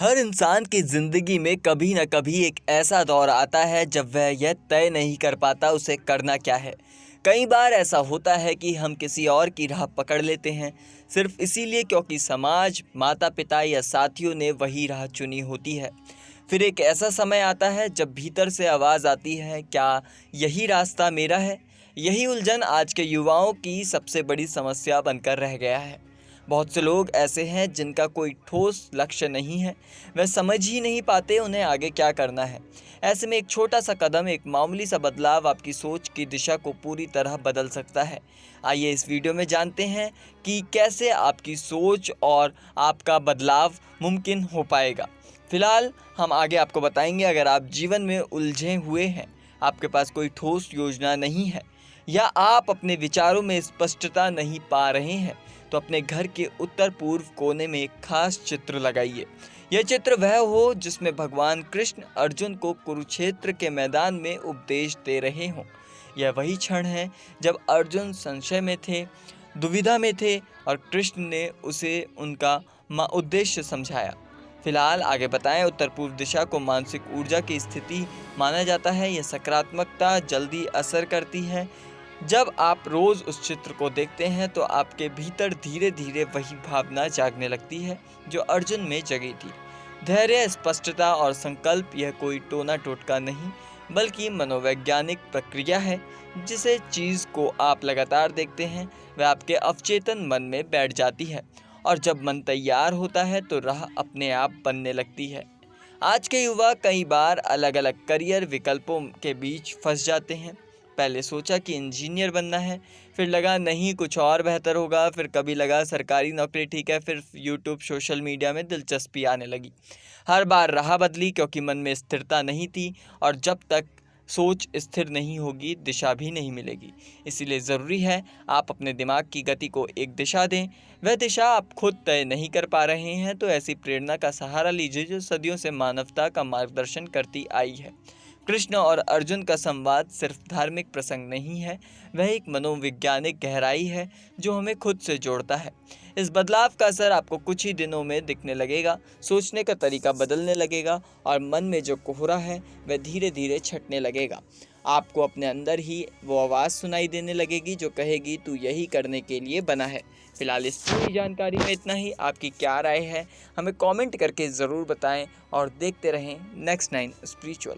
हर इंसान की ज़िंदगी में कभी न कभी एक ऐसा दौर आता है जब वह यह तय नहीं कर पाता उसे करना क्या है। कई बार ऐसा होता है कि हम किसी और की राह पकड़ लेते हैं सिर्फ इसीलिए क्योंकि समाज, माता-पिता या साथियों ने वही राह चुनी होती है। फिर एक ऐसा समय आता है जब भीतर से आवाज़ आती है, क्या यही रास्ता मेरा है? यही उलझन आज के युवाओं की सबसे बड़ी समस्या बनकर रह गया है। बहुत से लोग ऐसे हैं जिनका कोई ठोस लक्ष्य नहीं है, वह समझ ही नहीं पाते उन्हें आगे क्या करना है। ऐसे में एक छोटा सा कदम, एक मामूली सा बदलाव आपकी सोच की दिशा को पूरी तरह बदल सकता है। आइए इस वीडियो में जानते हैं कि कैसे आपकी सोच और आपका बदलाव मुमकिन हो पाएगा। फिलहाल हम आगे आपको बताएंगे, अगर आप जीवन में उलझे हुए हैं, आपके पास कोई ठोस योजना नहीं है या आप अपने विचारों में स्पष्टता नहीं पा रहे हैं, तो अपने घर के उत्तर पूर्व कोने में एक खास चित्र लगाइए। यह चित्र वह हो जिसमें भगवान कृष्ण अर्जुन को कुरुक्षेत्र के मैदान में उपदेश दे रहे हों। यह वही क्षण है जब अर्जुन संशय में थे, दुविधा में थे और कृष्ण ने उसे उनका उद्देश्य समझाया। फिलहाल आगे बताएं, उत्तर पूर्व दिशा को मानसिक ऊर्जा की स्थिति माना जाता है। यह सकारात्मकता जल्दी असर करती है। जब आप रोज़ उस चित्र को देखते हैं तो आपके भीतर धीरे धीरे वही भावना जागने लगती है जो अर्जुन में जगी थी। धैर्य, स्पष्टता और संकल्प, यह कोई टोना टोटका नहीं बल्कि मनोवैज्ञानिक प्रक्रिया है। जिसे चीज़ को आप लगातार देखते हैं वह आपके अवचेतन मन में बैठ जाती है और जब मन तैयार होता है तो राह अपने आप बनने लगती है। आज के युवा कई बार अलग अलग करियर विकल्पों के बीच फंस जाते हैं। पहले सोचा कि इंजीनियर बनना है, फिर लगा नहीं कुछ और बेहतर होगा, फिर कभी लगा सरकारी नौकरी ठीक है, फिर यूट्यूब, सोशल मीडिया में दिलचस्पी आने लगी। हर बार राह बदली क्योंकि मन में स्थिरता नहीं थी और जब तक सोच स्थिर नहीं होगी दिशा भी नहीं मिलेगी। इसीलिए ज़रूरी है आप अपने दिमाग की गति को एक दिशा दें। वह दिशा आप खुद तय नहीं कर पा रहे हैं तो ऐसी प्रेरणा का सहारा लीजिए जो सदियों से मानवता का मार्गदर्शन करती आई है। कृष्ण और अर्जुन का संवाद सिर्फ धार्मिक प्रसंग नहीं है, वह एक मनोवैज्ञानिक गहराई है जो हमें खुद से जोड़ता है। इस बदलाव का असर आपको कुछ ही दिनों में दिखने लगेगा। सोचने का तरीका बदलने लगेगा और मन में जो कोहरा है वह धीरे धीरे छटने लगेगा। आपको अपने अंदर ही वो आवाज़ सुनाई देने लगेगी जो कहेगी तू यही करने के लिए बना है। फिलहाल इस पूरी जानकारी में इतना ही। आपकी क्या राय है हमें कमेंट करके ज़रूर बताएं और देखते रहें नेक्स्ट 9 स्पिरिचुअल।